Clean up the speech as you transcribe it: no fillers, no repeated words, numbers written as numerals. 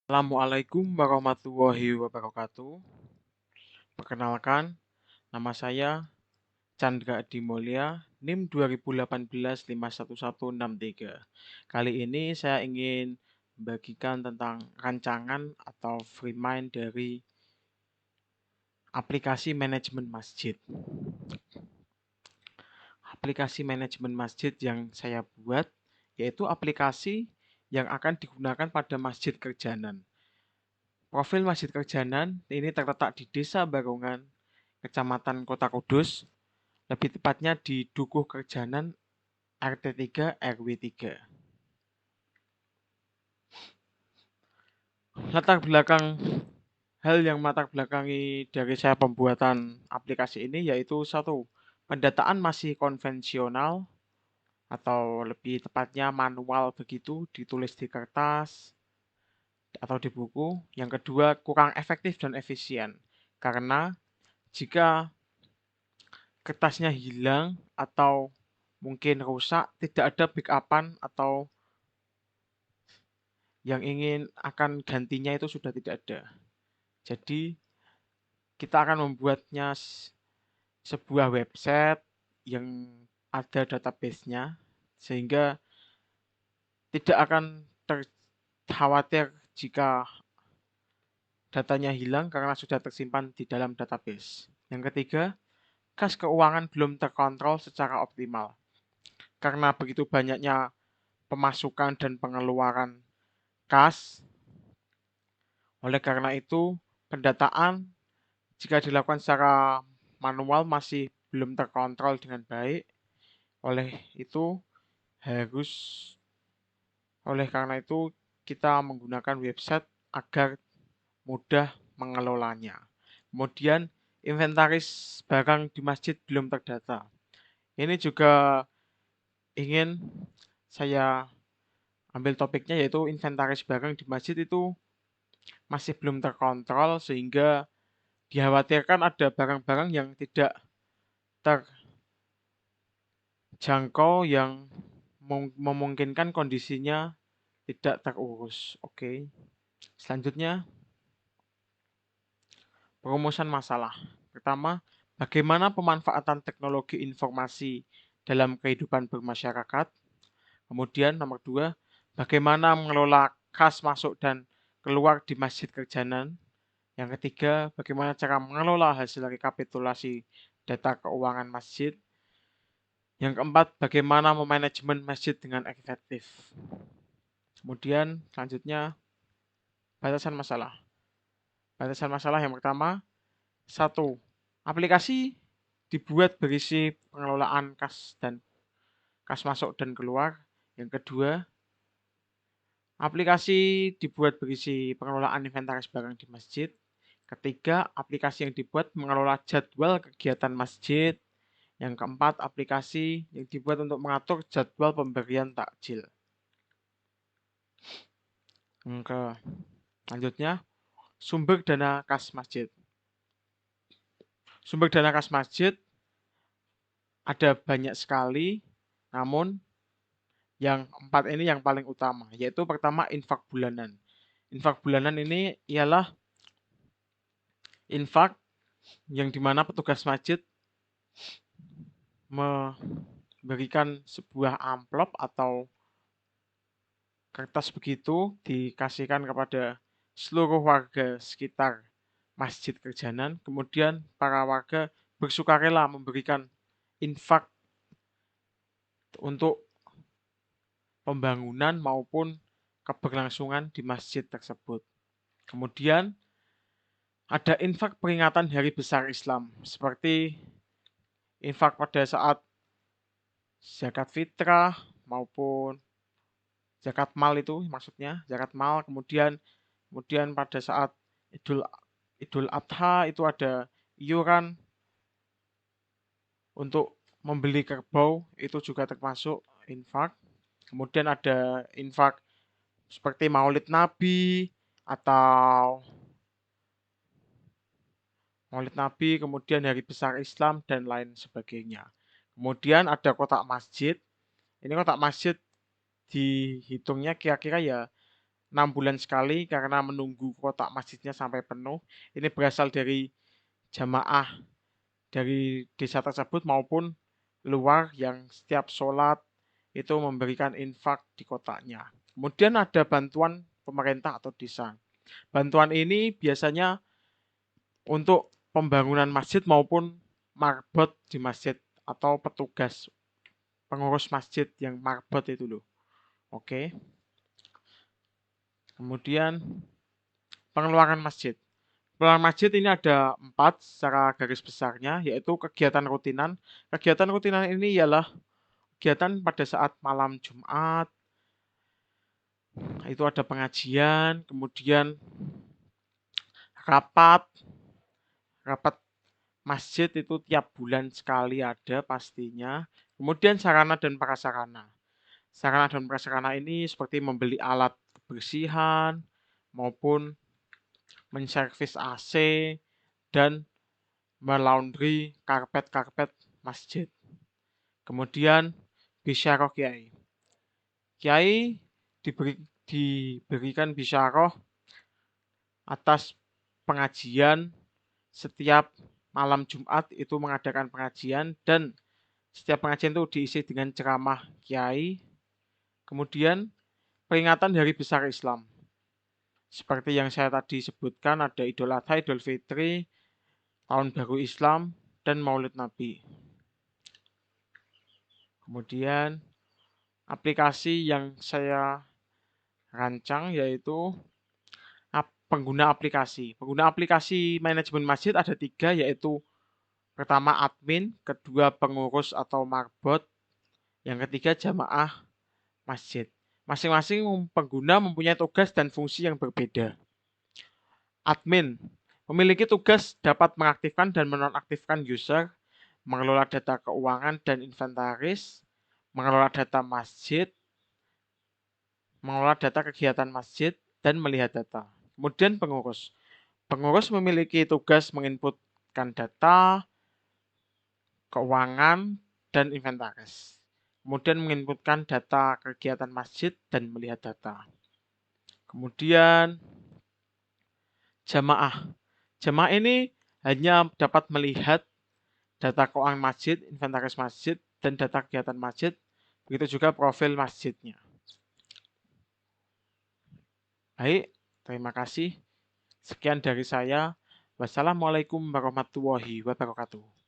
Assalamualaikum warahmatullahi wabarakatuh. Perkenalkan, nama saya Chandra Adi Mulya, NIM 2018 511163. Kali ini saya ingin membagikan tentang rancangan atau free mind dari aplikasi manajemen masjid. Aplikasi manajemen masjid yang saya buat yaitu aplikasi yang akan digunakan pada masjid kerjanan. Profil Masjid Kerjanan ini terletak di Desa Barongan, Kecamatan Kota Kudus, lebih tepatnya di Dukuh Kerjanan, RT 3 RW 3. Hal yang melatar belakangi dari saya pembuatan aplikasi ini yaitu satu, pendataan masih konvensional atau lebih tepatnya manual begitu, ditulis di kertas atau di buku. Yang kedua, kurang efektif dan efisien karena jika kertasnya hilang atau mungkin rusak, tidak ada backup-an atau yang ingin akan gantinya itu sudah tidak ada. Jadi kita akan membuatnya sebuah website yang ada database-nya sehingga tidak akan khawatir jika datanya hilang karena sudah tersimpan di dalam database. Yang ketiga, kas keuangan belum terkontrol secara optimal. Karena begitu banyaknya pemasukan dan pengeluaran kas, oleh karena itu pendataan jika dilakukan secara manual masih belum terkontrol dengan baik. Oleh itu harus oleh karena itu kita menggunakan website agar mudah mengelolanya. Kemudian inventaris barang di masjid belum terdata. Ini juga ingin saya ambil topiknya yaitu inventaris barang di masjid itu masih belum terkontrol sehingga dikhawatirkan ada barang-barang yang tidak terjangkau yang memungkinkan kondisinya tidak terurus. Oke. Selanjutnya, perumusan masalah. Pertama, bagaimana pemanfaatan teknologi informasi dalam kehidupan bermasyarakat. Kemudian nomor dua, bagaimana mengelola kas masuk dan keluar di masjid kerjanan. Yang ketiga, bagaimana cara mengelola hasil rekapitulasi data keuangan masjid. Yang keempat, bagaimana memanajemen masjid dengan efektif. Kemudian selanjutnya, batasan masalah. Batasan masalah yang pertama, satu, aplikasi dibuat berisi pengelolaan kas masuk dan keluar. Yang kedua, aplikasi dibuat berisi pengelolaan inventaris barang di masjid. Ketiga, aplikasi yang dibuat mengelola jadwal kegiatan masjid. Yang keempat, aplikasi yang dibuat untuk mengatur jadwal pemberian takjil. Selanjutnya, sumber dana kas masjid. Sumber dana kas masjid ada banyak sekali, namun yang empat ini yang paling utama, yaitu pertama infak bulanan. Infak bulanan ini ialah infak yang dimana petugas masjid memberikan sebuah amplop atau kertas begitu dikasihkan kepada seluruh warga sekitar masjid kerjanan. Kemudian para warga bersukarela memberikan infak untuk pembangunan maupun keberlangsungan di masjid tersebut. Kemudian ada infak peringatan Hari Besar Islam, seperti infak pada saat zakat fitrah maupun zakat mal itu maksudnya, zakat mal, kemudian pada saat Idul Adha itu ada iuran untuk membeli kerbau, itu juga termasuk infak. Kemudian ada infak seperti Maulid Nabi atau kemudian Hari Besar Islam dan lain sebagainya. Kemudian ada kotak masjid. Ini kotak masjid dihitungnya kira-kira ya 6 bulan sekali karena menunggu kotak masjidnya sampai penuh. Ini berasal dari jamaah dari desa tersebut maupun luar yang setiap sholat itu memberikan infak di kotaknya. Kemudian ada bantuan pemerintah atau desa. Bantuan ini biasanya untuk pembangunan masjid maupun marbot di masjid atau petugas pengurus masjid yang marbot itu loh. Oke. Kemudian pengeluaran masjid. Pengeluaran masjid ini ada 4 secara garis besarnya, yaitu kegiatan rutinan. Kegiatan rutinan ini ialah kegiatan pada saat malam Jumat, itu ada pengajian, kemudian rapat, rapat masjid itu tiap bulan sekali ada pastinya. Kemudian sarana dan prasarana. Sarana dan prasarana ini seperti membeli alat kebersihan maupun menservis AC dan melaundry karpet-karpet masjid. Kemudian bisyarah kiai. Kiai diberikan bisyarah atas pengajian setiap malam Jumat itu mengadakan pengajian dan setiap pengajian itu diisi dengan ceramah kiai. Kemudian peringatan hari besar Islam. Seperti yang saya tadi sebutkan ada Idul Adha, Idul Fitri, Tahun Baru Islam, dan Maulid Nabi. Kemudian aplikasi yang saya rancang yaitu pengguna aplikasi. Pengguna aplikasi manajemen masjid ada 3, yaitu pertama admin, kedua pengurus atau marbot, yang ketiga jamaah masjid. Masing-masing pengguna mempunyai tugas dan fungsi yang berbeda. Admin memiliki tugas dapat mengaktifkan dan menonaktifkan user, mengelola data keuangan dan inventaris, mengelola data masjid, mengelola data kegiatan masjid, dan melihat data. Kemudian pengurus. Pengurus memiliki tugas menginputkan data, keuangan, dan inventaris. Kemudian menginputkan data kegiatan masjid dan melihat data. Kemudian jamaah. Jamaah ini hanya dapat melihat data keuangan masjid, inventaris masjid, dan data kegiatan masjid. Begitu juga profil masjidnya. Baik, terima kasih. Sekian dari saya. Wassalamualaikum warahmatullahi wabarakatuh.